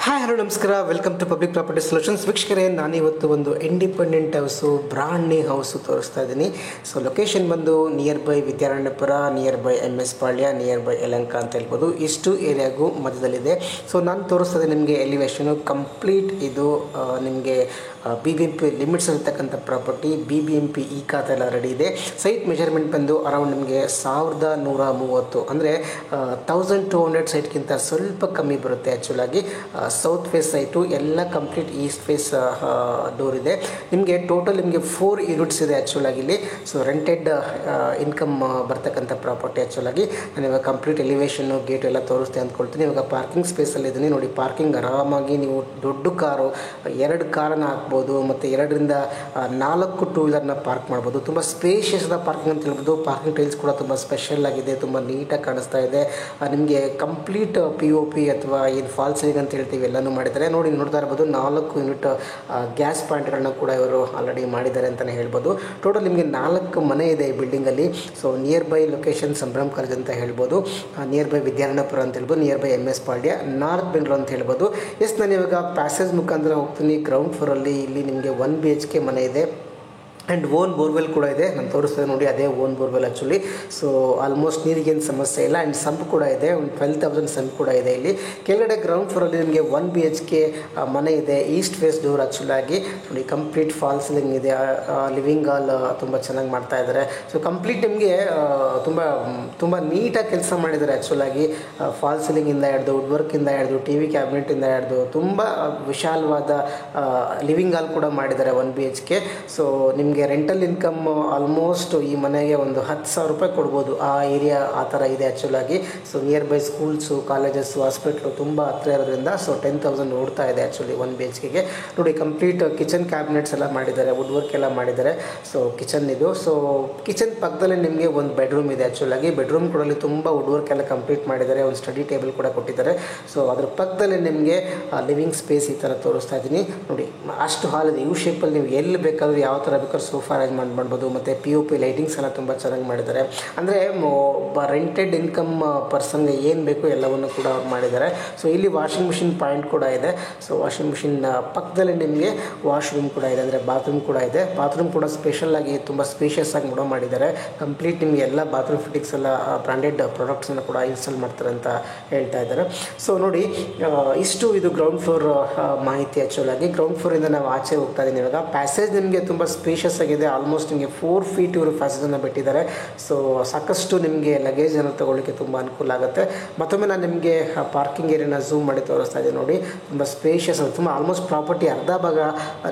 Hi hello ನಮಸ್ಕಾರ, welcome to Public Property Solutions. ವೀಕ್ಷಕರೇ, ನಾನಿವತ್ತು ಒಂದು independent house, brand new house ತೋರಿಸ್ತಾ ಇದ್ದೀನಿ. ಸೊ ಲೊಕೇಶನ್ ಬಂದು near by Vidyaranyapura, near by MS Palya, near by Yelahanka ಅಂತ ಹೇಳ್ಬೋದು. ಇಷ್ಟು ಏರಿಯಾಗೂ ಮಧ್ಯದಲ್ಲಿದೆ. ಸೊ ನಾನು ತೋರಿಸ್ತಾ ಇದ್ದೀನಿ ನಿಮಗೆ ಎಲಿವೇಶನು ಕಂಪ್ಲೀಟ್. ಇದು ನಿಮಗೆ BBMP ಲಿಮಿಟ್ಸ್ ಇರತಕ್ಕಂಥ ಪ್ರಾಪರ್ಟಿ. BBMP ಈ ಖಾತೆ ಎಲ್ಲ ರೆಡಿ ಇದೆ. ಸೈಟ್ ಮೆಜರ್ಮೆಂಟ್ ಬಂದು ಅರೌಂಡ್ ನಿಮಗೆ 1130 ಅಂದರೆ 1200 ಸೈಟ್ಗಿಂತ ಸ್ವಲ್ಪ ಕಮ್ಮಿ ಬರುತ್ತೆ. ಆ್ಯಕ್ಚುಲಾಗಿ ಸೌತ್ ಫೇಸ್ ಸೈಟು ಎಲ್ಲ ಕಂಪ್ಲೀಟ್ ಈಸ್ಟ್ ಫೇಸ್ ಡೋರ್ ಇದೆ. ನಿಮಗೆ ಟೋಟಲ್ ನಿಮಗೆ 4 ಯೂನಿಟ್ಸ್ ಇದೆ ಆ್ಯಕ್ಚುಲಾಗಿ ಇಲ್ಲಿ. ಸೊ ರೆಂಟೆಡ್ ಇನ್ಕಮ್ ಬರ್ತಕ್ಕಂಥ ಪ್ರಾಪರ್ಟಿ. ಆ್ಯಕ್ಚುಲಾಗಿ ನಾನು ಇವಾಗ ಕಂಪ್ಲೀಟ್ ಎಲಿವೇಶನ್ನು ಗೇಟ್ ಎಲ್ಲ ತೋರಿಸ್ತೆ ಅಂದ್ಕೊಳ್ತೀನಿ. ಇವಾಗ ಪಾರ್ಕಿಂಗ್ ಸ್ಪೇಸಲ್ಲಿ ಇದ್ದೀನಿ ನೋಡಿ. ಪಾರ್ಕಿಂಗ್ ಆರಾಮಾಗಿ ನೀವು ದೊಡ್ಡ ಕಾರು 2 ಕಾರನ್ನು ಹಾಕ್ಬೋದು, ಮತ್ತು 2 ರಿಂದ 4 ಟೂ ವೀಲರ್ನ ಪಾರ್ಕ್ ಮಾಡ್ಬೋದು. ತುಂಬ ಸ್ಪೇಷಿಯಸ್ ಪಾರ್ಕಿಂಗ್ ಅಂತ ಹೇಳ್ಬೋದು. ಪಾರ್ಕಿಂಗ್ ಟೈಲ್ಸ್ ಕೂಡ ತುಂಬ ಸ್ಪೆಷಲ್ ಆಗಿದೆ, ತುಂಬ ನೀಟಾಗಿ ಕಾಣಿಸ್ತಾ ಇದೆ. ನಿಮಗೆ ಕಂಪ್ಲೀಟ್ POP ಅಥವಾ ಏನು ಫಾಲ್ ಸೀಲಿಂಗ್ ಅಂತ ಹೇಳ್ತೀವಿ ಎಲ್ಲನೂ ಮಾಡಿದ್ದಾರೆ. ನೋಡ್ತಾ ಇರ್ಬೋದು 4 ಯೂನಿಟ್ ಗ್ಯಾಸ್ ಪಾಯಿಂಟ್ಗಳನ್ನ ಕೂಡ ಇವರು ಆಲ್ರೆಡಿ ಮಾಡಿದ್ದಾರೆ ಅಂತಲೇ ಹೇಳ್ಬೋದು. ಟೋಟಲ್ ನಿಮಗೆ 4 ಮನೆ ಇದೆ ಈ ಬಿಲ್ಡಿಂಗಲ್ಲಿ. So nearby location Sambhram college ಅಂತ ಹೇಳ್ಬೋದು, ನಿಯರ್ ಬೈ ವಿದ್ಯಾರಣ್ಯಪುರ ಅಂತ ಹೇಳ್ಬೋದು, near by MS Palya, north Bengaluru ಅಂತ ಹೇಳ್ಬೋದು. ನಾನು ಇವಾಗ ಪ್ಯಾಸೇಜ್ ಮುಖಾಂತರ ಹೋಗ್ತೀನಿ. ಗ್ರೌಂಡ್ ಫ್ಲೋರಲ್ಲಿ ಇಲ್ಲಿ ನಿಮಗೆ 1 BHK ಮನೆ ಇದೆ ಆ್ಯಂಡ್ ಓನ್ ಬೋರ್ವೆಲ್ ಕೂಡ ಇದೆ. ನಾನು ತೋರಿಸ್ತೇನೆ ನೋಡಿ, ಅದೇ own borewell actually. So almost ನೀರಿಗೇನು ಸಮಸ್ಯೆ ಇಲ್ಲ. ಆ್ಯಂಡ್ ಸಂಪ್ ಕೂಡ ಇದೆ, ಒಂದು 12,000 ಸಂಪ್ ಕೂಡ ಇದೆ ಇಲ್ಲಿ. ಕೆಳಗಡೆ ಗ್ರೌಂಡ್ ಫ್ಲೋರಲ್ಲಿ ನಿಮಗೆ 1 BHK ಮನೆ ಇದೆ. ಈಸ್ಟ್ ಫೇಸ್ ಡೋರ್ ಆ್ಯಕ್ಚುಲಾಗಿ ನೋಡಿ. ಕಂಪ್ಲೀಟ್ ಫಾಲ್ ಸೀಲಿಂಗ್ ಇದೆ, ಲಿವಿಂಗ್ ಹಾಲ್ ತುಂಬ ಚೆನ್ನಾಗಿ ಮಾಡ್ತಾ ಇದ್ದಾರೆ. ಸೊ ಕಂಪ್ಲೀಟ್ ನಿಮಗೆ ತುಂಬ ನೀಟಾಗಿ ಕೆಲಸ ಮಾಡಿದ್ದಾರೆ ಆ್ಯಕ್ಚುಲಾಗಿ. ಫಾಲ್ ಸೀಲಿಂಗಿಂದ ಹಿಡಿದು ವುಡ್ ವರ್ಕಿಂದ ಹಿಡಿದು TV ಕ್ಯಾಬಿನೆಟಿಂದ ಹಿಡಿದು ತುಂಬ ವಿಶಾಲವಾದ ಲಿವಿಂಗ್ ಹಾಲ್ ಕೂಡ ಮಾಡಿದ್ದಾರೆ 1 BHK. ಸೊ ನಿಮಗೆ ರೆಂಟಲ್ ಇನ್ಕಮ್ ಆಲ್ಮೋಸ್ಟ್ ಈ ಮನೆಗೆ ಒಂದು 10,000 ರೂಪಾಯಿ ಕೊಡ್ಬೋದು. ಆ ಏರಿಯಾ ಆ ಥರ ಇದೆ ಆ್ಯಕ್ಚುಲಾಗಿ. So nearby schools, colleges, hospital ತುಂಬ ಹತ್ತಿರ ಇರೋದ್ರಿಂದ ಸೊ 10,000 ಓಡ್ತಾ ಇದೆ ಆ್ಯಕ್ಚುಲಿ 1 BHKಗೆ. ನೋಡಿ ಕಂಪ್ಲೀಟ್ ಕಿಚನ್ ಕ್ಯಾಬಿನೆಟ್ಸ್ ಎಲ್ಲ ಮಾಡಿದ್ದಾರೆ, ವುಡ್ ವರ್ಕ್ ಎಲ್ಲ ಮಾಡಿದ್ದಾರೆ. ಸೊ ಕಿಚನ್ ಇದು. ಸೊ ಕಿಚನ್ ಪಕ್ಕದಲ್ಲೇ ನಿಮಗೆ ಒಂದು ಬೆಡ್ರೂಮ್ ಇದೆ ಆ್ಯಕ್ಚುಲಾಗಿ. ಬೆಡ್ರೂಮ್ ಕೂಡ ತುಂಬ ವುಡ್ ವರ್ಕ್ ಎಲ್ಲ ಕಂಪ್ಲೀಟ್ ಮಾಡಿದ್ದಾರೆ. ಒಂದು ಸ್ಟಡಿ ಟೇಬಲ್ ಕೂಡ ಕೊಟ್ಟಿದ್ದಾರೆ. ಸೊ ಅದ್ರ ಪಕ್ಕದಲ್ಲೇ ನಿಮಗೆ ಲಿವಿಂಗ್ ಸ್ಪೇಸ್ ಈ ಥರ ತೋರಿಸ್ತಾ ಇದ್ದೀನಿ ನೋಡಿ. ಅಷ್ಟು ಹಾಲ್ ಇದೆ. ಶೇಪಲ್ಲಿ ನೀವು ಎಲ್ಲಿ ಬೇಕಾದರೂ ಯಾವ ಥರ ಬೇಕಾದ್ರೂ ಸೋಫಾ ಅರೇಂಜ್ಮೆಂಟ್ ಮಾಡ್ಬೋದು. ಮತ್ತು POP ಲೈಟಿಂಗ್ಸ್ ಎಲ್ಲ ತುಂಬ ಚೆನ್ನಾಗಿ ಮಾಡಿದ್ದಾರೆ. ಅಂದರೆ ರೆಂಟೆಡ್ ಇನ್ಕಮ್ ಪರ್ಸನ್ಗೆ ಏನು ಬೇಕು ಎಲ್ಲವನ್ನು ಕೂಡ ಅವ್ರು ಮಾಡಿದ್ದಾರೆ. ಸೊ ಇಲ್ಲಿ ವಾಷಿಂಗ್ ಮಿಷಿನ್ ಪಾಯಿಂಟ್ ಕೂಡ ಇದೆ. ಸೊ ವಾಷಿಂಗ್ ಮಿಷಿನ್ ಪಕ್ಕದಲ್ಲಿ ನಿಮಗೆ ವಾಶ್ರೂಮ್ ಕೂಡ ಇದೆ, ಅಂದರೆ ಬಾತ್ರೂಮ್ ಕೂಡ ಇದೆ. ಬಾತ್ರೂಮ್ ಕೂಡ ಸ್ಪೆಷಲಾಗಿ ತುಂಬ ಸ್ಪೇಷಿಯಸ್ ಆಗಿ ಮಾಡಿದ್ದಾರೆ. ಕಂಪ್ಲೀಟ್ ನಿಮಗೆ ಎಲ್ಲ ಬಾತ್ರೂಮ್ ಫಿಟ್ಟಿಂಗ್ಸ್ ಎಲ್ಲ ಬ್ರ್ಯಾಂಡೆಡ್ ಪ್ರಾಡಕ್ಟ್ಸನ್ನು ಕೂಡ ಇನ್ಸ್ಟಾಲ್ ಮಾಡ್ತಾರೆ ಅಂತ ಹೇಳ್ತಾ ಇದ್ದಾರೆ. ಸೊ ನೋಡಿ, ಇಷ್ಟು ಇದು ಗ್ರೌಂಡ್ ಫ್ಲೋರ್ ಮಾಹಿತಿ ಆ್ಯಕ್ಚುಲಾಗಿ. ಗ್ರೌಂಡ್ ಫ್ಲೋರಿಂದ ನಾವು ಆಚೆ ಹೋಗ್ತಾ ಇದ್ದೀನಿ ಇವಾಗ. ಪ್ಯಾಸೇಜ್ ನಿಮಗೆ ತುಂಬ ಸ್ಪೇಷಿಯಸ್ ಆಗಿದೆ. ಆಲ್ಮೋಸ್ಟ್ ನಿಮಗೆ 4 ಫೀಟ್ ಇವರು ಪ್ಯಾಸೇಜನ್ನು ಬಿಟ್ಟಿದ್ದಾರೆ. ಸೊ ಸಾಕಷ್ಟು ನಿಮಗೆ ಲಗೇಜ್ ಅನ್ನು ತೊಗೊಳ್ಳಿಕ್ಕೆ ತುಂಬ ಅನುಕೂಲ ಆಗುತ್ತೆ. ಮತ್ತೊಮ್ಮೆ ನಾನು ನಿಮಗೆ ಪಾರ್ಕಿಂಗ್ ಏರಿಯಾನ ಝೂಮ್ ಮಾಡಿ ತೋರಿಸ್ತಾ ಇದ್ದೀನಿ ನೋಡಿ. ತುಂಬ ಸ್ಪೇಷಿಯಸ್, ತುಂಬ ಆಲ್ಮೋಸ್ಟ್ ಪ್ರಾಪರ್ಟಿ ಅರ್ಧ ಭಾಗ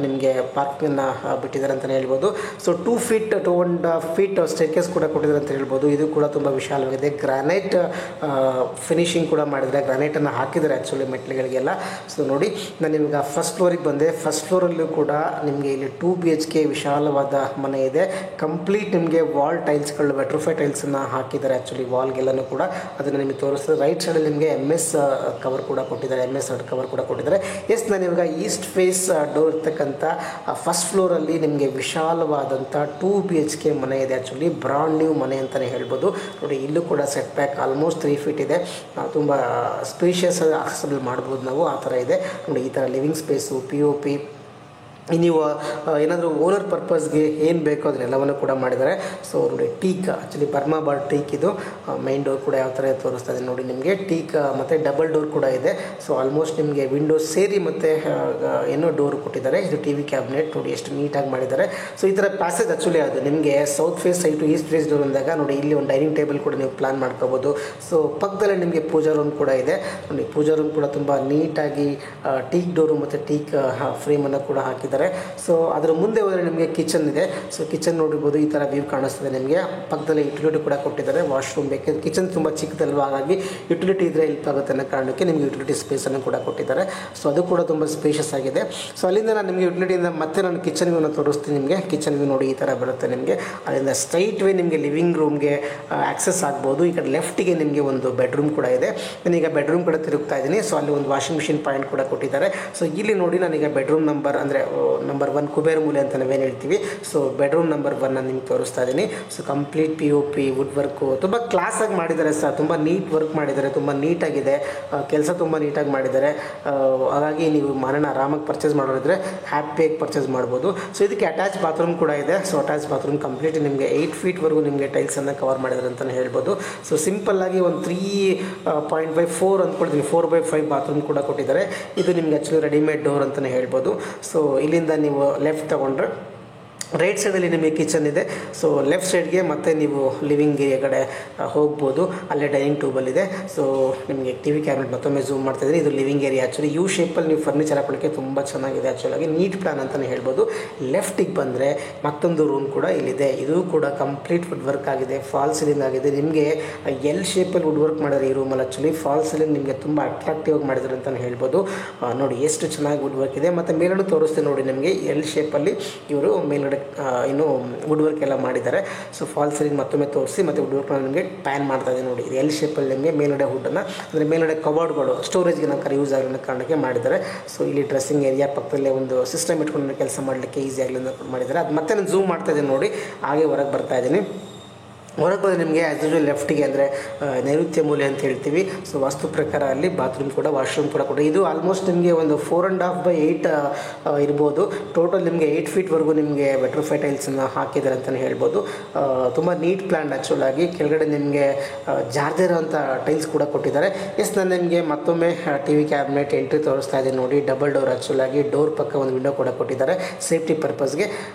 ನಿಮಗೆ ಪಾರ್ಕಿಂಗನ್ನು ಬಿಟ್ಟಿದ್ದಾರೆ ಅಂತಲೇ ಹೇಳ್ಬೋದು. ಸೊ 2 ಫೀಟ್ 2.5 ಫೀಟ್ ಸ್ಟೇರ್ಕೇಸ್ ಕೂಡ ಕೊಟ್ಟಿದ್ದಾರೆ ಅಂತ ಹೇಳ್ಬೋದು. ಇದು ಕೂಡ ತುಂಬ ವಿಶಾಲವಾಗಿದೆ. ಗ್ರಾನೈಟ್ ಫಿನಿಶಿಂಗ್ ಕೂಡ ಮಾಡಿದರೆ, ಗ್ರಾನೈಟನ್ನು ಹಾಕಿದ್ದಾರೆ ಆ್ಯಕ್ಚುಲಿ ಮೆಟ್ಲುಗಳಿಗೆಲ್ಲ. ಸೊ ನೋಡಿ, ನಾನು ನಿಮಗೆ ಫಸ್ಟ್ ಫ್ಲೋರಿಗೆ ಬಂದೆ. ಫಸ್ಟ್ ಫ್ಲೋರಲ್ಲೂ ಕೂಡ ನಿಮಗೆ ಇಲ್ಲಿ 2 BHK ವಿಶಾಲವಾದ ಮನೆ ಇದೆ. ಕಂಪ್ಲೀಟ್ ನಿಮಗೆ ವಾಲ್ ಟೈಲ್ಸ್ಗಳು, ವೆಟ್ರೋಫೈ ಟೈಲ್ಸನ್ನು ಹಾಕಿದ್ದಾರೆ ಆ್ಯಕ್ಚುಲಿ ವಾಲ್ಗೆಲ್ಲನೂ ಕೂಡ. ಅದನ್ನು ನಿಮಗೆ ತೋರಿಸಿದ್ರೆ ರೈಟ್ ಸೈಡಲ್ಲಿ ನಿಮಗೆ MS ಕವರ್ ಕೂಡ ಕೊಟ್ಟಿದ್ದಾರೆ, MS ಕವರ್ ಕೂಡ ಕೊಟ್ಟಿದ್ದಾರೆ. ನಾನು ಇವಾಗ ಈಸ್ಟ್ ಫೇಸ್ ಡೋರ್ ಇರ್ತಕ್ಕಂಥ ಫಸ್ಟ್ ಫ್ಲೋರಲ್ಲಿ ನಿಮಗೆ ವಿಶಾಲವಾದಂಥ 2 BHK ಮನೆ ಇದೆ ಆ್ಯಕ್ಚುಲಿ. ಬ್ರಾಂಡ್ ನ್ಯೂ ಮನೆ ಅಂತಲೇ ಹೇಳ್ಬೋದು ನೋಡಿ. ಇಲ್ಲೂ ಕೂಡ ಸೆಟ್ ಬ್ಯಾಕ್ ಆಲ್ಮೋಸ್ಟ್ 3 ಫೀಟ್ ಇದೆ. ತುಂಬ ಸ್ಪೇಷಿಯಸ್ ಆಕ್ಸೆಸಬಲ್ ಮಾಡ್ಬೋದು ನಾವು, ಆ ಥರ ಇದೆ ನೋಡಿ. ಈ ಥರ ಲಿವಿಂಗ್ ಸ್ಪೇಸು, POP, ನೀವು ಏನಾದರೂ ಓನರ್ ಪರ್ಪಸ್ಗೆ ಏನು ಬೇಕೋ ಅದನ್ನೆಲ್ಲವನ್ನು ಕೂಡ ಮಾಡಿದ್ದಾರೆ. ಸೊ ನೋಡಿ, teak actually Burma bar teak ಇದು. ಮೈನ್ ಡೋರ್ ಕೂಡ ಯಾವ ಥರ ತೋರಿಸ್ತಾ ಇದೆ ನೋಡಿ ನಿಮಗೆ. ಟೀಕ್ ಮತ್ತು ಡಬಲ್ ಡೋರ್ ಕೂಡ ಇದೆ. ಸೊ ಆಲ್ಮೋಸ್ಟ್ ನಿಮಗೆ ವಿಂಡೋಸ್ ಸೇರಿ ಮತ್ತು ಏನೋ ಡೋರ್ ಕೊಟ್ಟಿದ್ದಾರೆ. ಇದು TV ಕ್ಯಾಬಿನೆಟ್ ನೋಡಿ ಎಷ್ಟು ನೀಟಾಗಿ ಮಾಡಿದ್ದಾರೆ. ಸೊ ಈ ಥರ ಪ್ಯಾಸೇಜ್ ಆ್ಯಕ್ಚುಲಿ ಅದು ನಿಮಗೆ south face site east face door ಅಂದಾಗ ನೋಡಿ, ಇಲ್ಲಿ ಒಂದು ಡೈನಿಂಗ್ ಟೇಬಲ್ ಕೂಡ ನೀವು ಪ್ಲಾನ್ ಮಾಡ್ಕೋಬೋದು. ಸೊ ಪಕ್ಕದಲ್ಲೇ ನಿಮಗೆ ಪೂಜಾ ರೂಮ್ ಕೂಡ ಇದೆ ನೋಡಿ. ಪೂಜಾ ರೂಮ್ ಕೂಡ ತುಂಬ ನೀಟಾಗಿ ಟೀಕ್ ಡೋರು ಮತ್ತು ಟೀಕ್ ಫ್ರೇಮನ್ನು ಕೂಡ ಹಾಕಿದ್ದಾರೆ. ಸೊ ಅದರ ಮುಂದೆ ಹೋದರೆ ನಿಮಗೆ ಕಿಚನ್ ಇದೆ. ಸೊ ಕಿಚನ್ ನೋಡಿರ್ಬೋದು, ಈ ಥರ ವ್ಯೂ ಕಾಣಿಸ್ತದೆ ನಿಮಗೆ. ಪಕ್ಕದಲ್ಲಿ ಯುಟಿಲಿಟಿ ಕೂಡ ಕೊಟ್ಟಿದ್ದಾರೆ, ವಾಶ್ರೂಮ್ ಬೇಕಿದೆ. ಕಿಚನ್ ತುಂಬ ಚಿಕ್ಕದಲ್ವ, ಹಾಗಾಗಿ ಯುಟಿಲಿಟಿ ಇದ್ದರೆ ಹೆಲ್ಪ್ ಆಗುತ್ತೆ ಅನ್ನೋ ಕಾರಣಕ್ಕೆ ನಿಮಗೆ ಯುಟಿಲಿಟಿ ಸ್ಪೇಸನ್ನು ಕೂಡ ಕೊಟ್ಟಿದ್ದಾರೆ. ಸೊ ಅದು ಕೂಡ ತುಂಬ ಸ್ಪೇಷಿಯಸ್ ಆಗಿದೆ. ಸೊ ಅಲ್ಲಿಂದ ನಾನು ನಿಮಗೆ ಯುಟಿಲಿಟಿಯಿಂದ ಮತ್ತೆ ನಾನು ಕಿಚನ್ ವ್ಯೂನ ತೋರಿಸ್ತೀನಿ ನಿಮಗೆ. ಕಿಚನ್ ವ್ಯೂ ನೋಡಿ ಈ ಥರ ಬರುತ್ತೆ ನಿಮಗೆ. ಅಲ್ಲಿಂದ ಸ್ಟ್ರೈಟ್ ವೇ ನಿಮಗೆ ಲಿವಿಂಗ್ ರೂಮ್ಗೆ ಆಕ್ಸೆಸ್ ಆಗ್ಬೋದು. ಈ ಕಡೆ ಲೆಫ್ಟಿಗೆ ನಿಮಗೆ ಒಂದು ಬೆಡ್ರೂಮ್ ಕೂಡ ಇದೆ. ನಾನೀಗ ಬೆಡ್ರೂಮ್ ಕಡೆ ತಿರುಗ್ತಾ ಇದ್ದೀನಿ. ಸೊ ಅಲ್ಲಿ ಒಂದು ವಾಷಿಂಗ್ ಮಿಷಿನ್ ಪಾಯಿಂಟ್ ಕೂಡ ಕೊಟ್ಟಿದ್ದಾರೆ. ಸೊ ಇಲ್ಲಿ ನೋಡಿ, ನಾನೀಗ ಬೆಡ್ರೂಮ್ ನಂಬರ್ ಅಂದರೆ ನಂಬರ್ 1 ಕುಬೇರ ಮೂಲೆ ಅಂತ ನಾವೇನು ಹೇಳ್ತೀವಿ. ಸೊ ಬೆಡ್ರೂಮ್ ನಂಬರ್ 1 ನಾನು ನಿಮ್ಗೆ ತೋರಿಸ್ತಾ ಇದ್ದೀನಿ. So complete POP wood work ತುಂಬ ಕ್ಲಾಸಾಗಿ ಮಾಡಿದ್ದಾರೆ ಸರ್. ತುಂಬ ನೀಟ್ ವರ್ಕ್ ಮಾಡಿದ್ದಾರೆ, ತುಂಬ ನೀಟಾಗಿದೆ, ಕೆಲಸ ತುಂಬ ನೀಟಾಗಿ ಮಾಡಿದ್ದಾರೆ. ಹಾಗಾಗಿ ನೀವು ಮನೆನ ಆರಾಮಾಗಿ ಪರ್ಚೇಸ್ ಮಾಡೋರಿದ್ರೆ ಹ್ಯಾಪಿಯಾಗಿ ಪರ್ಚೇಸ್ ಮಾಡ್ಬೋದು. ಸೊ ಇದಕ್ಕೆ ಅಟ್ಯಾಚ್ ಬಾತ್ರೂಮ್ ಕೂಡ ಇದೆ. ಸೊ ಅಟ್ಯಾಚ್ ಬಾತ್ರೂಮ್ ಕಂಪ್ಲೀಟ್ ನಿಮಗೆ 8 ಫೀಟ್ವರೆಗೂ ನಿಮಗೆ ಟೈಲ್ಸನ್ನು ಕವರ್ ಮಾಡಿದ್ದಾರೆ ಅಂತಲೇ ಹೇಳ್ಬೋದು. ಸೊ ಸಿಂಪಲ್ಲಾಗಿ ಒಂದು 3.4 ಅಂದ್ಕೊಳ್ತೀನಿ, 4x5 ಬಾತ್ರೂಮ್ ಕೂಡ ಕೊಟ್ಟಿದ್ದಾರೆ. ಇದು ನಿಮ್ಗೆ ಆ್ಯಕ್ಚುಲಿ ರೆಡಿಮೇಡ್ ಡೋರ್ ಅಂತಲೇ ಹೇಳ್ಬೋದು. ಸೊ ಇಲ್ಲಿಂದ ನೀವು ಲೆಫ್ಟ್ ತೊಗೊಂಡ್ರೆ ರೈಟ್ ಸೈಡಲ್ಲಿ ನಿಮಗೆ ಕಿಚನ್ ಇದೆ. ಸೊ ಲೆಫ್ಟ್ ಸೈಡ್ಗೆ ಮತ್ತೆ ನೀವು ಲಿವಿಂಗ್ ಏರಿಯಾ ಕಡೆ ಹೋಗ್ಬೋದು. ಅಲ್ಲೇ ಡೈನಿಂಗ್ ಟೇಬಲ್ ಇದೆ. ಸೊ ನಿಮಗೆ TV ಕ್ಯಾಬಿನೆಟ್ ಮತ್ತೊಮ್ಮೆ ಝೂಮ್ ಮಾಡ್ತಾಯಿದ್ದೀನಿ. ಇದು ಲಿವಿಂಗ್ ಏರಿಯಾ. ಆ್ಯಕ್ಚುಲಿ ಯು ಶೇಪಲ್ಲಿ ನೀವು ಫರ್ನಿಚರ್ ಹಾಕೊಳ್ಳೋಕ್ಕೆ ತುಂಬ ಚೆನ್ನಾಗಿದೆ. ಆ್ಯಕ್ಚುಲಾಗಿ ನೀಟ್ ಪ್ಲಾನ್ ಅಂತಲೇ ಹೇಳ್ಬೋದು. ಲೆಫ್ಟಿಗೆ ಬಂದರೆ ಮತ್ತೊಂದು ರೂಮ್ ಕೂಡ ಇಲ್ಲಿದೆ. ಇದು ಕೂಡ ಕಂಪ್ಲೀಟ್ ವುಡ್ ವರ್ಕ್ ಆಗಿದೆ, ಫಾಲ್ ಸೀಲಿಂಗ್ ಆಗಿದೆ. ನಿಮಗೆ ಎಲ್ ಶೇಪಲ್ಲಿ ವುಡ್ ವರ್ಕ್ ಮಾಡಿದ್ರೆ ಈ ರೂಮಲ್ಲಿ ಆ್ಯಕ್ಚುಲಿ ಫಾಲ್ ಸೀಲಿಂಗ್ ನಿಮಗೆ ತುಂಬ ಅಟ್ರಾಕ್ಟಿವ್ ಆಗಿ ಮಾಡಿದ್ರು ಅಂತಲೇ ಹೇಳ್ಬೋದು. ನೋಡಿ ಎಷ್ಟು ಚೆನ್ನಾಗಿ ವುಡ್ ವರ್ಕ್ ಇದೆ. ಮತ್ತು ಮೇಲೂ ತೋರಿಸ್ತೀನಿ ನೋಡಿ, ನಿಮಗೆ ಎಲ್ ಶೇಪಲ್ಲಿ ಇವರು ಮೇಲ್ಗಡೆ ಇನ್ನು ವುಡ್ ವರ್ಕ್ ಎಲ್ಲ ಮಾಡಿದ್ದಾರೆ. ಸೊ ಫಾಲ್ ಸೀಲಿಂಗ್ ಮತ್ತೊಮ್ಮೆ ತೋರಿಸಿ ಮತ್ತು ವುಡ್ ವರ್ಕ್ ನಿಮಗೆ ಪ್ಯಾನ್ ಮಾಡ್ತಾ ಇದೆ ನೋಡಿ. ಎಲ್ ಶೇಪಲ್ಲಿ ನಿಮಗೆ ಮೇಲ್ಗಡೆ ವುಡ್ಡನ್ನು ಅಂದರೆ ಮೇಲ್ಗಡೆ ಕಬೋರ್ಡ್ಗಳು ಸ್ಟೋರೇಜ್ಗೆ ನಾವು ಯೂಸ್ ಆಗಲಿ ಅನ್ನೋ ಕಾರಣಕ್ಕೆ ಮಾಡಿದ್ದಾರೆ. ಸೊ ಇಲ್ಲಿ ಡ್ರೆಸ್ಸಿಂಗ್ ಏರಿಯಾ ಪಕ್ಕದಲ್ಲೇ ಒಂದು ಸಿಸ್ಟಮ್ ಇಟ್ಕೊಂಡು ಕೆಲಸ ಮಾಡಲಿಕ್ಕೆ ಈಸಿ ಆಗಲಿ ಅಂತ ಮಾಡಿದ್ದಾರೆ. ಅದು ಮತ್ತೆ ನಾನು ಝೂಮ್ ಮಾಡ್ತಾ ಇದ್ದೀನಿ ನೋಡಿ, ಹಾಗೆ ಹೊರಗೆ ಬರ್ತಾ ಇದ್ದೀನಿ. ಹೊರಗೆ ಬಂದರೆ ನಿಮಗೆ ಆ್ಯಸ್ ಯೂಶುವಲ್ ಲೆಫ್ಟಿಗೆ ಅಂದರೆ ನೈಋತ್ಯ ಮೂಲೆ ಅಂತ ಹೇಳ್ತೀವಿ. ಸೊ ವಾಸ್ತು ಪ್ರಕಾರ ಅಲ್ಲಿ ಬಾತ್ರೂಮ್ ಕೂಡ ವಾಶ್ರೂಮ್ ಕೂಡ ಇದು ಆಲ್ಮೋಸ್ಟ್ ನಿಮಗೆ ಒಂದು 4.5x8 ಇರ್ಬೋದು. ಟೋಟಲ್ ನಿಮಗೆ 8 ಫೀಟ್ವರೆಗೂ ನಿಮಗೆ ವೆಟ್ರಿಫೈ ಟೈಲ್ಸನ್ನು ಹಾಕಿದ್ದಾರೆ ಅಂತಲೇ ಹೇಳ್ಬೋದು. ತುಂಬ ನೀಟ್ ಪ್ಲ್ಯಾನ್ ಆ್ಯಕ್ಚುಲಾಗಿ. ಕೆಳಗಡೆ ನಿಮಗೆ ಜಾರ್ಜರ್ ಅಂತ ಟೈಲ್ಸ್ ಕೂಡ ಕೊಟ್ಟಿದ್ದಾರೆ. ನಾನು ನಿಮಗೆ ಮತ್ತೊಮ್ಮೆ TV ಕ್ಯಾಬಿನೆಟ್ ಎಂಟ್ರಿ ತೋರಿಸ್ತಾ ಇದ್ದೀನಿ ನೋಡಿ. Double door ಆ್ಯಕ್ಚುಲಾಗಿ. ಡೋರ್ ಪಕ್ಕ ಒಂದು ವಿಂಡೋ ಕೂಡ ಕೊಟ್ಟಿದ್ದಾರೆ ಸೇಫ್ಟಿ ಪರ್ಪಸ್ಗೆ.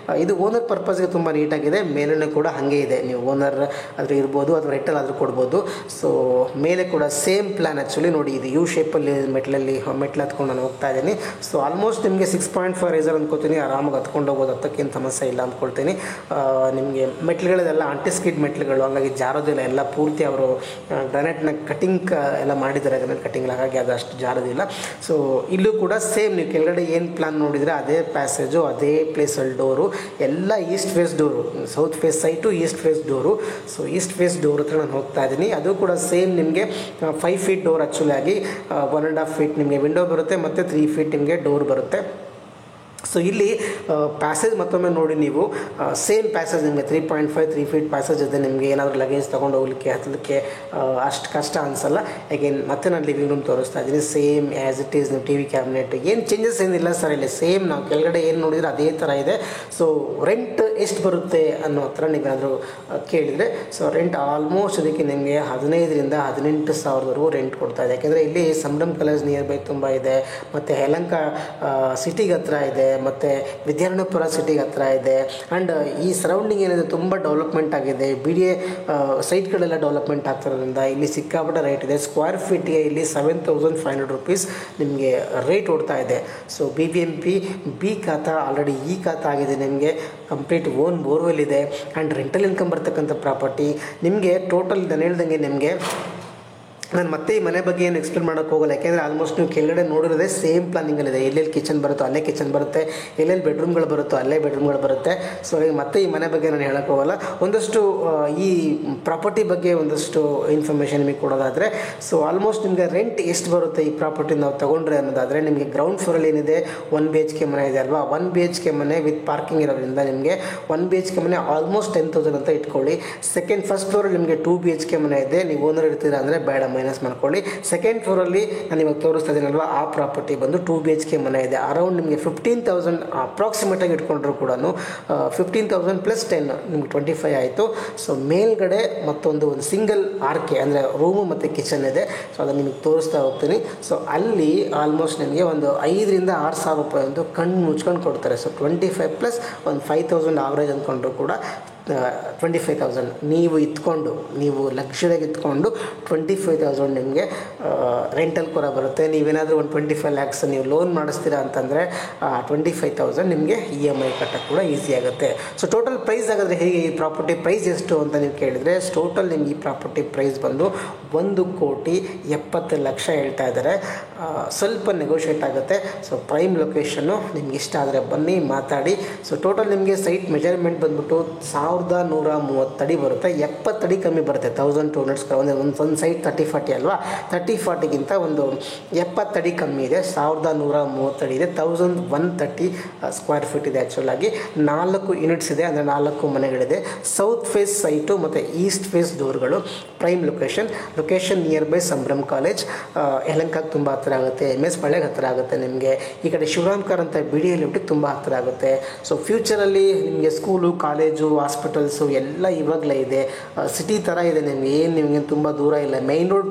ಇದು ಓನರ್ ಪರ್ಪಸ್ಗೆ ತುಂಬ ನೀಟಾಗಿದೆ. ಮೇಲೂ ಕೂಡ ಹಾಗೆ ಇದೆ, ನೀವು ಓನರ್ ಆದರೂ ಇರ್ಬೋದು ಅಥವಾ ರೆಂಟಲ್ ಆದರೂ ಕೊಡ್ಬೋದು. ಸೊ ಮೇಲೆ ಕೂಡ ಸೇಮ್ ಪ್ಲ್ಯಾನ್ ಆ್ಯಕ್ಚುಲಿ ನೋಡಿ. ಇದು ಯು ಶೇಪಲ್ಲಿ ಮೆಟ್ಲು ಹತ್ಕೊಂಡು ನಾನು ಹೋಗ್ತಾ ಇದ್ದೀನಿ. ಸೊ ಆಲ್ಮೋಸ್ಟ್ ನಿಮಗೆ 6.5 ರೈಸರ್ ಅಂದ್ಕೊತೀನಿ, ಆರಾಮಾಗಿ ಹತ್ಕೊಂಡು ಹೋಗೋದು, ಹತ್ತಕ್ಕೇನು ಸಮಸ್ಯೆ ಇಲ್ಲ ಅಂದ್ಕೊಳ್ತೀನಿ. ನಿಮಗೆ ಮೆಟ್ಲುಗಳದೆಲ್ಲ ಆಂಟಿಸ್ಕಿಡ್ ಮೆಟ್ಲುಗಳು, ಹಾಗಾಗಿ ಜಾರೋದಿಲ್ಲ. ಎಲ್ಲ ಪೂರ್ತಿ ಅವರು ಗ್ರಾನೈಟ್ನ ಕಟಿಂಗ್ ಎಲ್ಲ ಮಾಡಿದ್ದಾರೆ, ಗ್ರಾನೈಟ್ ಕಟಿಂಗ್, ಹಾಗಾಗಿ ಅದು ಅಷ್ಟು ಜಾರೋದಿಲ್ಲ. ಸೊ ಇಲ್ಲೂ ಕೂಡ ಸೇಮ್ ನೀವು ಕೆಳಗಡೆ ಏನು ಪ್ಲ್ಯಾನ್ ನೋಡಿದರೆ ಅದೇ ಪ್ಯಾಸೇಜು, ಅದೇ ಪ್ಲೇಸಲ್ಲಿ ಡೋರು, ಎಲ್ಲ east face door. South face site east face door. So east face door ಹತ್ರ ನಾನು ಹೋಗ್ತಾ ಇದ್ದೀನಿ. ಅದು ಕೂಡ ಸೇಮ್ ನಿಮಗೆ 5 ಫೀಟ್ ಡೋರ್ ಆ್ಯಕ್ಚುಲಿ ಆಗಿ 1.5 ಫೀಟ್ ನಿಮಗೆ ವಿಂಡೋ ಬರುತ್ತೆ ಮತ್ತು 3 ಫೀಟ್ ನಿಮಗೆ ಡೋರ್ ಬರುತ್ತೆ. ಸೊ ಇಲ್ಲಿ ಪ್ಯಾಸೇಜ್ ಮತ್ತೊಮ್ಮೆ ನೋಡಿ ನೀವು, ಸೇಮ್ ಪ್ಯಾಸೇಜ್ ನಿಮಗೆ 3.5 ಫೀಟ್ ಪ್ಯಾಸೇಜ್ ಇದೆ. ನಿಮಗೆ ಏನಾದರೂ ಲಗೇಜ್ ತೊಗೊಂಡು ಹೋಗ್ಲಿಕ್ಕೆ ಹತ್ತಲಿಕ್ಕೆ ಅಷ್ಟು ಕಷ್ಟ ಅನಿಸಲ್ಲ. ಅಗೇನ್ ಮತ್ತೆ ನಾನು ಲಿವಿಂಗ್ ರೂಮ್ ತೋರಿಸ್ತಾ ಇದ್ದೀನಿ. Same as it is. ನೀವು TV ಕ್ಯಾಬಿನೆಟ್ ಏನು ಚೇಂಜಸ್ ಏನಿಲ್ಲ ಸರ್. ಇಲ್ಲಿ ಸೇಮ್ ನಾವು ಕೆಳಗಡೆ ಏನು ನೋಡಿದರೆ ಅದೇ ಥರ ಇದೆ. ಸೊ ರೆಂಟ್ ಎಷ್ಟು ಬರುತ್ತೆ ಅನ್ನೋ ಹತ್ರ ನೀವೇನಾದರೂ ಕೇಳಿದರೆ, ಸೊ ರೆಂಟ್ ಆಲ್ಮೋಸ್ಟ್ ಅದಕ್ಕೆ ನಿಮಗೆ 15,000 ರಿಂದ 18,000 ರೆಂಟ್ ಕೊಡ್ತಾ ಇದೆ. ಯಾಕೆಂದರೆ ಇಲ್ಲಿ ಸಂಭ್ರಮ್ ಕಾಲೇಜ್ ನಿಯರ್ ಬೈ ತುಂಬ ಇದೆ, ಮತ್ತು ಯಲಹಂಕ ಸಿಟಿಗೆ ಹತ್ರ ಇದೆ, ಮತ್ತು ವಿದ್ಯಾರಣ್ಯಪುರ ಸಿಟಿಗೆ ಹತ್ರ ಇದೆ. ಆ್ಯಂಡ್ ಈ ಸರೌಂಡಿಂಗ್ ಏನಿದೆ ತುಂಬ ಡೆವಲಪ್ಮೆಂಟ್ ಆಗಿದೆ. BDA ಸೈಟ್ಗಳೆಲ್ಲ ಡೆವಲಪ್ಮೆಂಟ್ ಆಗ್ತಿರೋದ್ರಿಂದ ಇಲ್ಲಿ ಸಿಕ್ಕಾಪಟ್ಟೆ ರೇಟ್ ಇದೆ. ಸ್ಕ್ವೇರ್ ಫೀಟ್ಗೆ ಇಲ್ಲಿ 7,500 ರೂಪೀಸ್ ನಿಮಗೆ ರೇಟ್ ಓಡ್ತಾ ಇದೆ. ಸೊ BBMP B ಖಾತಾ ಆಲ್ರೆಡಿ ಈ ಖಾತಾ ಆಗಿದೆ. ನಿಮಗೆ ಕಂಪ್ಲೀಟ್ ಓನ್ ಬೋರ್ವೆಲ್ ಇದೆ ಆ್ಯಂಡ್ ರೆಂಟಲ್ ಇನ್ಕಮ್ ಬರ್ತಕ್ಕಂಥ ಪ್ರಾಪರ್ಟಿ. ನಿಮಗೆ ಟೋಟಲ್ ನಾನು ಹೇಳ್ದಂಗೆ ನಿಮಗೆ ನಾನು ಮತ್ತೆ ಈ ಮನೆ ಬಗ್ಗೆ ಏನು ಎಕ್ಸ್ಪ್ಲೇನ್ ಮಾಡೋಕ್ಕೆ ಹೋಗಲ್ಲ. ಯಾಕೆಂದರೆ ಆಲ್ಮೋಸ್ಟ್ ನೀವು ಕೆಳಗಡೆ ನೋಡಿರೋದೇ ಸೇಮ್ ಪ್ಲಾನಿಂಗಲ್ಲಿದೆ. ಎಲ್ಲೆಲ್ಲಿ ಕಿಚನ್ ಬರುತ್ತೋ ಅಲ್ಲೇ ಕಿಚನ್ ಬರುತ್ತೆ, ಎಲ್ಲೆಲ್ಲಿ ಬೆಡ್ರೂಮ್ಗಳು ಬರುತ್ತೋ ಅಲ್ಲೇ ಬೆಡ್ರೂಮ್ಗಳು ಬರುತ್ತೆ. ಸೊ ಮತ್ತೆ ಈ ಮನೆ ಬಗ್ಗೆ ನಾನು ಹೇಳೋಕ್ಕೆ ಹೋಗಲ್ಲ. ಒಂದಷ್ಟು ಈ ಪ್ರಾಪರ್ಟಿ ಬಗ್ಗೆ ಒಂದಷ್ಟು ಇನ್ಫಾರ್ಮೇಷನ್ ನಿಮಗೆ ಕೊಡೋದಾದರೆ, ಸೊ ಆಲ್ಮೋಸ್ಟ್ ನಿಮಗೆ ರೆಂಟ್ ಎಷ್ಟು ಬರುತ್ತೆ ಈ ಪ್ರಾಪರ್ಟಿ ನಾವು ತೊಗೊಂಡ್ರೆ ಅನ್ನೋದಾದರೆ, ನಿಮಗೆ ಗ್ರೌಂಡ್ ಫ್ಲೋರಲ್ಲಿ ಏನಿದೆ 1 BHK ಮನೆ ಇದೆ ಅಲ್ವಾ. 1 BHK ಮನೆ ವಿತ್ ಪಾರ್ಕಿಂಗ್ ಇರೋದ್ರಿಂದ ನಿಮಗೆ 1 BHK ಮನೆ ಆಲ್ಮೋಸ್ಟ್ 10,000 ಅಂತ ಇಟ್ಕೊಳ್ಳಿ. ಫಸ್ಟ್ ಫ್ಲೋರಲ್ಲಿ ನಿಮಗೆ 2 BHK ಮನೆ ಇದೆ. ನೀವು ಓನರ್ ಇರ್ತೀರಾ ಅಂದರೆ ಬೇಡ, ಮೈನಸ್ ಮಾಡ್ಕೊಳ್ಳಿ. ಸೆಕೆಂಡ್ ಫ್ಲೋರಲ್ಲಿ ನಾನು ಇವಾಗ ತೋರಿಸ್ತಾ ಇದ್ದೀನಲ್ವ, ಆ ಪ್ರಾಪರ್ಟಿ ಬಂದು 2 BHK ಮನೆ ಇದೆ. ಅರೌಂಡ್ ನಿಮಗೆ 15,000 ಅಪ್ರಾಕ್ಸಿಮೇಟಾಗಿ ಇಟ್ಕೊಂಡ್ರು ಕೂಡ 15,000 + 10 ನಿಮ್ಗೆ 25 ಆಯಿತು. ಸೊ ಮೇಲ್ಗಡೆ ಮತ್ತೊಂದು ಸಿಂಗಲ್ ಆರ್ಕೆ ಅಂದರೆ ರೂಮು ಮತ್ತು ಕಿಚನ್ ಇದೆ. ಸೊ ಅದನ್ನು ನಿಮಗೆ ತೋರಿಸ್ತಾ ಹೋಗ್ತೀನಿ. ಸೊ ಅಲ್ಲಿ ಆಲ್ಮೋಸ್ಟ್ ನಿಮಗೆ ಒಂದು 5,000 ರಿಂದ 6,000 ರೂಪಾಯಿ ಒಂದು ಕಣ್ಣು ಮುಚ್ಕೊಂಡು ಕೊಡ್ತಾರೆ. ಸೊ 25 + ಒಂದು 5,000 ಆವ್ರೇಜ್ ಅಂದ್ಕೊಂಡ್ರು ಕೂಡ 25,000 ನೀವು ಇತ್ಕೊಂಡು, ನೀವು ಲಕ್ಷರಿಗೆ ಇತ್ಕೊಂಡು 25,000 ನಿಮಗೆ ರೆಂಟಲ್ ಕೂಡ ಬರುತ್ತೆ. ನೀವೇನಾದರೂ ಒಂದು 25 lakhs ನೀವು ಲೋನ್ ಮಾಡಿಸ್ತೀರಾ ಅಂತಂದರೆ 25,000 ನಿಮಗೆ EMI ಕಟ್ಟಕ್ಕೆ ಕೂಡ ಈಸಿ ಆಗುತ್ತೆ. ಸೊ ಟೋಟಲ್ ಪ್ರೈಸ್ ಆಗಿದ್ರೆ ಹೇಗೆ, ಈ ಪ್ರಾಪರ್ಟಿ ಪ್ರೈಸ್ ಎಷ್ಟು ಅಂತ ನೀವು ಕೇಳಿದರೆ, ಟೋಟಲ್ ನಿಮ್ಗೆ ಈ ಪ್ರಾಪರ್ಟಿ ಪ್ರೈಸ್ ಬಂದು 1,70,00,000 ಹೇಳ್ತಾ ಇದ್ದಾರೆ. ಸ್ವಲ್ಪ ನೆಗೋಷಿಯೇಟ್ ಆಗುತ್ತೆ. ಸೊ ಪ್ರೈಮ್ ಲೊಕೇಶನ್ನು ನಿಮ್ಗೆ ಇಷ್ಟ ಆದರೆ ಬನ್ನಿ ಮಾತಾಡಿ. ಸೊ ಟೋಟಲ್ ನಿಮಗೆ ಸೈಟ್ ಮೆಜರ್ಮೆಂಟ್ ಬಂದ್ಬಿಟ್ಟು 1130 ಅಡಿ ಬರುತ್ತೆ. 70 ಅಡಿ ಕಮ್ಮಿ ಬರುತ್ತೆ. 1200 ಸ್ಕ್ವೇರ್ ಒಂದು ಸೈಟ್ 30-40 ಅಲ್ವಾ, 30-40ಗಿಂತ ಒಂದು 70 ಅಡಿ ಕಮ್ಮಿ ಇದೆ. 1130 ಅಡಿ ಇದೆ. 1130 ಸ್ಕ್ವೇರ್ ಫೀಟ್ ಇದೆ. ಆ್ಯಕ್ಚುಲಾಗಿ 4 ಯೂನಿಟ್ಸ್ ಇದೆ, ಅಂದರೆ 4 ಮನೆಗಳಿದೆ. ಸೌತ್ ಫೇಸ್ ಸೈಟು ಮತ್ತು ಈಸ್ಟ್ ಫೇಸ್ ಡೋರ್ಗಳು. Prime location nearby Sambhram college, ಯಲಹಂಕಕ್ಕೆ ತುಂಬ ಹತ್ತಿರ ಆಗುತ್ತೆ. MS ಪಾಳ್ಯಕ್ಕೆ ಹತ್ತಿರ ಆಗುತ್ತೆ ನಿಮಗೆ. ಈ ಕಡೆ ಶಿವರಾಮ್ಕರ್ ಅಂತ BDA ಲಿಮಿಟಿಗೆ ತುಂಬ ಹತ್ತಿರ ಆಗುತ್ತೆ. ಸೊ ಫ್ಯೂಚರಲ್ಲಿ ನಿಮಗೆ ಸ್ಕೂಲು, ಕಾಲೇಜು, ಹಾಸ್ಪಿಟಲ್ಸು ಎಲ್ಲ ಇವಾಗಲೇ ಇದೆ. ಸಿಟಿ ಥರ ಇದೆ. ನಿಮಗೆ ತುಂಬ ದೂರ ಇಲ್ಲ. Main road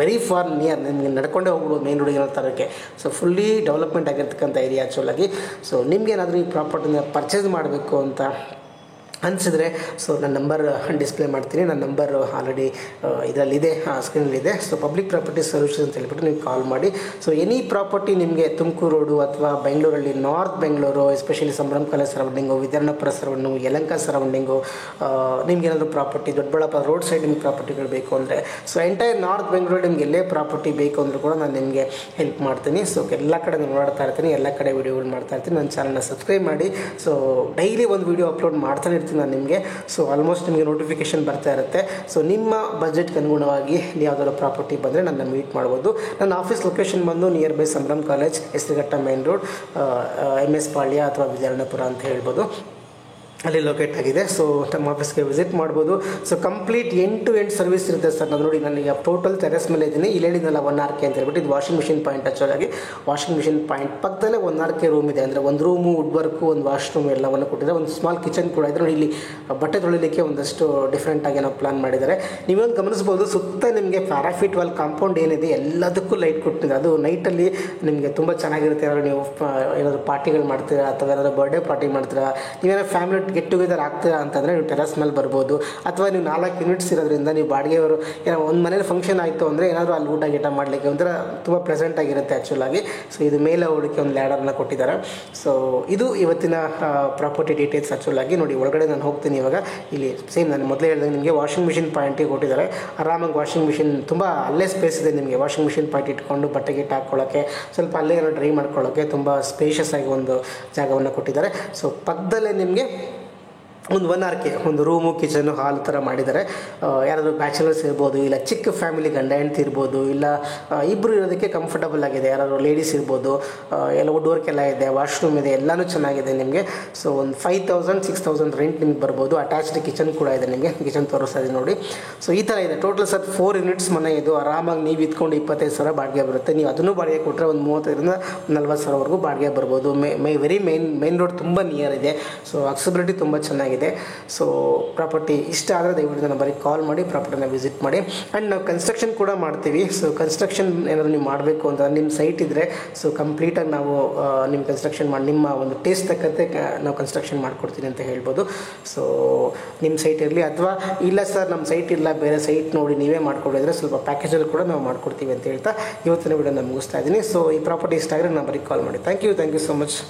very far near, ನಿಮಗೆ ನಡ್ಕೊಂಡೇ ಹೋಗ್ಬೋದು ಮೈನ್ ರೋಡಿಗೆ ತರೋಕ್ಕೆ. ಸೊ ಫುಲ್ಲಿ ಡೆವಲಪ್ಮೆಂಟ್ ಆಗಿರ್ತಕ್ಕಂಥ ಏರಿಯಾ ಆ್ಯಕ್ಚುಲಾಗಿ. ಸೊ ನಿಮಗೇನಾದರೂ ಈ ಪ್ರಾಪರ್ಟಿನ ಪರ್ಚೇಸ್ ಮಾಡಬೇಕು ಅಂತ ಅನಿಸಿದ್ರೆ ಸೊ ನನ್ನ ನಂಬರ್ ಡಿಸ್ಪ್ಲೇ ಮಾಡ್ತೀನಿ. ನನ್ನ ನಂಬರ್ ಆಲ್ರೆಡಿ ಇದರಲ್ಲಿದೆ, ಸ್ಕ್ರೀನಲ್ಲಿದೆ. ಸೊ ಪಬ್ಲಿಕ್ ಪ್ರಾಪರ್ಟಿ ಸೊಲ್ಯೂಷನ್ಸ್ ಅಂತ ಹೇಳ್ಬಿಟ್ಟು ನೀವು ಕಾಲ್ ಮಾಡಿ. ಸೊ ಎನಿ ಪ್ರಾಪರ್ಟಿ ನಿಮಗೆ ತುಮಕೂರು ರೋಡು ಅಥವಾ ಬೆಂಗಳೂರಲ್ಲಿ north Bengaluru, especially Sambhram college surrounding, Vidyaranyapura surrounding, Yelahanka surrounding, ನಿಮ್ಗೇನಾದರೂ ಪ್ರಾಪರ್ಟಿ ದೊಡ್ಡಬಳ್ಳಾಪುರ ರೋಡ್ ಸೈಡ್ ನಿಮ್ಗೆ ಪ್ರಾಪರ್ಟಿಗಳು ಬೇಕು ಅಂದರೆ, ಸೊ ಎಂಟೈರ್ ನಾರ್ತ್ ಬೆಂಗಳೂರು ನಿಮ್ಗೆ ಎಲ್ಲೇ ಪ್ರಾಪರ್ಟಿ ಬೇಕು ಅಂದರೂ ಕೂಡ ನಾನು ನಿಮಗೆ ಹೆಲ್ಪ್ ಮಾಡ್ತೀನಿ. ಸೊ ಎಲ್ಲ ಕಡೆ ನಾನು ಓಡಾಡ್ತಾ ಇರ್ತೀನಿ, ಎಲ್ಲ ಕಡೆ ವೀಡಿಯೋಗಳು ಮಾಡ್ತಾ ಇರ್ತೀನಿ. ನನ್ನ ಚಾನಲ್ನ ಸಬ್ಸ್ಕ್ರೈಬ್ ಮಾಡಿ. ಸೊ ಡೈಲಿ ಒಂದು ವೀಡಿಯೋ ಅಪ್ಲೋಡ್ ಮಾಡ್ತಾನೆ ಇರ್ತೀನಿ ನಾನು ನಿಮಗೆ. ಸೊ ಆಲ್ಮೋಸ್ಟ್ ನಿಮಗೆ ನೋಟಿಫಿಕೇಷನ್ ಬರ್ತಾ ಇರುತ್ತೆ. ಸೊ ನಿಮ್ಮ ಬಜೆಟ್ಗೆ ಅನುಗುಣವಾಗಿ ಯಾವುದಾದ್ರು ಪ್ರಾಪರ್ಟಿ ಬಂದರೆ ನನ್ನ ಮೀಟ್ ಮಾಡ್ಬೋದು. ನನ್ನ ಆಫೀಸ್ ಲೊಕೇಶನ್ ಬಂದು near by Sambhram college, Hesaraghatta main road, MS ಪಾಳ್ಯ ಅಥವಾ ವಿದ್ಯಾರಣ್ಯಪುರ ಅಂತ ಹೇಳ್ಬೋದು, ಅಲ್ಲಿ ಲೊಕೇಟ್ ಆಗಿದೆ. ಸೊ ನಮ್ಮ ಆಫೀಸ್ಗೆ ವಿಸಿಟ್ ಮಾಡ್ಬೋದು. So complete end to end service ಇರುತ್ತೆ ಸರ್. ನಾನು ನೋಡಿ, ನನಗೆ ಟೋಟಲ್ ಟೆರೆಸ್ ಮೇಲೆ ಇದ್ದೀನಿ. ಇಲ್ಲಿ ಹೇಳಿದ್ನಲ್ಲ 1 RK ಅಂತ ಹೇಳ್ಬಿಟ್ಟು, ಇದು ವಾಷಿಂಗ್ ಮಿಷಿನ್ ಪಾಯಿಂಟ್. ಆ್ಯಕ್ಚುಲಾಗಿ ವಾಷಿಂಗ್ ಮಿಷಿನ್ ಪಾಯಿಂಟ್ ಪಕ್ಕದಲ್ಲೇ 1 RK ರೂಮ್ ಇದೆ. ಅಂದರೆ ಒಂದು ರೂಮು, ವುಡ್ ವರ್ಕು, ಒಂದು ವಾಶ್ರೂಮ್ ಎಲ್ಲವನ್ನು ಕೊಟ್ಟಿದ್ದಾರೆ. ಒಂದು ಸ್ಮಾಲ್ ಕಿಚನ್ ಕೂಡ ಇದೆ. ನೋಡಿ, ಇಲ್ಲಿ ಬಟ್ಟೆ ತೊಳಿಲಿಕ್ಕೆ ಒಂದಷ್ಟು ಡಿಫ್ರೆಂಟಾಗಿ ನಾವು ಪ್ಲಾನ್ ಮಾಡಿದ್ದಾರೆ. ನೀವೊಂದು ಗಮನಿಸ್ಬೋದು, ಸುತ್ತ ನಿಮಗೆ ಪ್ಯಾರಾಫಿಟ್ ವಾಲ್ ಕಾಂಪೌಂಡ್ ಏನಿದೆ ಎಲ್ಲದಕ್ಕೂ ಲೈಟ್ ಕೊಟ್ಟಿದೆ. ಅದು ನೈಟಲ್ಲಿ ನಿಮಗೆ ತುಂಬ ಚೆನ್ನಾಗಿರುತ್ತೆ. ಯಾರು ನೀವು ಏನಾದರೂ ಪಾರ್ಟಿಗಳು ಮಾಡ್ತೀರಾ ಅಥವಾ ಏನಾದರೂ ಬರ್ಡೇ ಪಾರ್ಟಿ ಮಾಡ್ತೀರಾ, ನೀವೇನೋ ಫ್ಯಾಮಿಲಿ ಗೆಟ್ ಟುಗೆದರ್ ಆಗ್ತೀರಾ ಅಂತಂದರೆ ನೀವು ಟೆರಸ್ ಮೇಲೆ ಬರ್ಬೋದು. ಅಥವಾ ನೀವು 4 ಯೂನಿಟ್ಸ್ ಇರೋದ್ರಿಂದ ನೀವು ಬಾಡಿಗೆಯವರು ಏನೋ ಒಂದು ಮನೇಲಿ ಫಂಕ್ಷನ್ ಆಯಿತು ಅಂದರೆ ಏನಾದರೂ ಅಲ್ಲಿ ಊಟ ಗೀಟ ಮಾಡಲಿಕ್ಕೆ ಒಂಥರ ತುಂಬ ಪ್ರೆಸೆಂಟ್ ಆಗಿರುತ್ತೆ ಆ್ಯಕ್ಚುಲಾಗಿ. ಸೊ ಇದು ಮೇಲೆ ಹೋಗಲಿಕ್ಕೆ ಒಂದು ಲ್ಯಾಡರ್ನ ಕೊಟ್ಟಿದ್ದಾರೆ. ಸೊ ಇದು ಇವತ್ತಿನ ಪ್ರಾಪರ್ಟಿ ಡೀಟೇಲ್ಸ್ ಆ್ಯಕ್ಚುಲಾಗಿ. ನೋಡಿ, ಒಳಗಡೆ ನಾನು ಹೋಗ್ತೀನಿ ಇವಾಗ. ಇಲ್ಲಿ ಸೇಮ್ ನಾನು ಮೊದಲೇ ಹೇಳಿದಾಗ ನಿಮಗೆ ವಾಷಿಂಗ್ ಮಿಷಿನ್ ಪಾಯಿಂಟಿಗೆ ಕೊಟ್ಟಿದ್ದಾರೆ. ಆರಾಮಾಗಿ ವಾಷಿಂಗ್ ಮಿಷಿನ್ ತುಂಬ ಅಲ್ಲೇ ಸ್ಪೇಸ್ ಇದೆ ನಿಮಗೆ. ವಾಷಿಂಗ್ ಮಿಷಿನ್ ಪಾಯಿಂಟ್ ಇಟ್ಕೊಂಡು ಬಟ್ಟೆ ಗಿಟ್ಟು ಹಾಕ್ಕೊಳ್ಳೋಕ್ಕೆ, ಸ್ವಲ್ಪ ಅಲ್ಲೇ ಏನೋ ಡ್ರೈ ಮಾಡ್ಕೊಳ್ಳೋಕ್ಕೆ ತುಂಬ ಸ್ಪೇಷಿಯಸ್ ಆಗಿ ಒಂದು ಜಾಗವನ್ನು ಕೊಟ್ಟಿದ್ದಾರೆ. ಸೊ ಪಕ್ಕದಲ್ಲೇ ನಿಮಗೆ ಒಂದು 1 RK ಒಂದು ರೂಮು, ಕಿಚನು, ಹಾಲ್ ಥರ ಮಾಡಿದ್ದಾರೆ. ಯಾರಾದರೂ ಬ್ಯಾಚುಲರ್ಸ್ ಇರ್ಬೋದು, ಇಲ್ಲ ಚಿಕ್ಕ ಫ್ಯಾಮಿಲಿ ಗಂಡ ಹೆಂಡ್ತಿ ಇರ್ಬೋದು, ಇಲ್ಲ ಇಬ್ಬರು ಇರೋದಕ್ಕೆ ಕಂಫರ್ಟಬಲ್ ಆಗಿದೆ. ಯಾರಾದರೂ ಲೇಡೀಸ್ ಇರ್ಬೋದು. ಎಲ್ಲ ವುಡ್ ವರ್ಕ್ ಎಲ್ಲ ಇದೆ, ವಾಶ್ರೂಮ್ ಇದೆ, ಎಲ್ಲನೂ ಚೆನ್ನಾಗಿದೆ ನಿಮಗೆ. ಸೊ ಒಂದು 5000-6000 ರೆಂಟ್ ನಿಮ್ಗೆ ಬರ್ಬೋದು. ಅಟ್ಯಾಚ್ಡ್ ಕಿಚನ್ ಕೂಡ ಇದೆ ನಿಮಗೆ. ಕಿಚನ್ ತೋರಿಸ್ತಾ ಇದೆ ನೋಡಿ. ಸೊ ಈ ಥರ ಇದೆ. ಟೋಟಲ್ ಸರ್ 4 ಯೂನಿಟ್ಸ್ ಮನೆ ಇದು. ಆರಾಮಾಗಿ ನೀವು ಇದ್ಕೊಂಡು 25,000 ಬಾಡಿಗೆ ಬರುತ್ತೆ. ನೀವು ಅದನ್ನು ಬಾಡಿಗೆ ಕೊಟ್ಟರೆ ಒಂದು 30,000-40,000ವರೆಗೂ ಬಾಡಿಗೆ ಬರ್ಬೋದು. ವೆರಿ ಮೇನ್ ರೋಡ್ ತುಂಬ ನಿಯರ್ ಇದೆ. ಸೊ ಅಕ್ಸೆಸಿಬಿಲಿಟಿ ತುಂಬ ಚೆನ್ನಾಗಿದೆ. ಸೊ ಪ್ರಾಪರ್ಟಿ ಇಷ್ಟ ಆದರೆ ದಯವಿಟ್ಟು ನಂಬರಿಗೆ ಕಾಲ್ ಮಾಡಿ, ಪ್ರಾಪರ್ಟಿನ ವಿಸಿಟ್ ಮಾಡಿ. ಆ್ಯಂಡ್ ನಾವು ಕನ್ಸ್ಟ್ರಕ್ಷನ್ ಕೂಡ ಮಾಡ್ತೀವಿ. ಸೊ ಕನ್ಸ್ಟ್ರಕ್ಷನ್ ಏನಾದರೂ ನೀವು ಮಾಡಬೇಕು ಅಂತ ನಿಮ್ಮ ಸೈಟ್ ಇದ್ದರೆ, ಸೊ ಕಂಪ್ಲೀಟಾಗಿ ನಾವು ನಿಮ್ಮ ಕನ್ಸ್ಟ್ರಕ್ಷನ್ ಮಾಡಿ, ನಿಮ್ಮ ಒಂದು ಟೇಸ್ಟ್ ತಕ್ಕಂತೆ ನಾವು ಕನ್ಸ್ಟ್ರಕ್ಷನ್ ಮಾಡಿಕೊಡ್ತೀನಿ ಅಂತ ಹೇಳ್ಬೋದು. ಸೊ ನಿಮ್ಮ ಸೈಟ್ ಇರಲಿ, ಅಥವಾ ಇಲ್ಲ ಸರ್ ನಮ್ಮ ಸೈಟ್ ಇಲ್ಲ, ಬೇರೆ ಸೈಟ್ ನೋಡಿ ನೀವೇ ಮಾಡಿಕೊಡಿದ್ರೆ ಸ್ವಲ್ಪ ಪ್ಯಾಕೇಜಲ್ಲಿ ಕೂಡ ನಾವು ಮಾಡಿಕೊಡ್ತೀವಿ ಅಂತ ಹೇಳ್ತಾ ಇವತ್ತಿನ ವಿಡಿಯೋನ ಮುಗಿಸ್ತಾ ಇದ್ದೀನಿ. ಸೊ ಈ ಪ್ರಾಪರ್ಟಿ ಇಷ್ಟ ಆದರೆ ನಂಬರಿಗೆ ಕಾಲ್ ಮಾಡಿ. Thank you so much.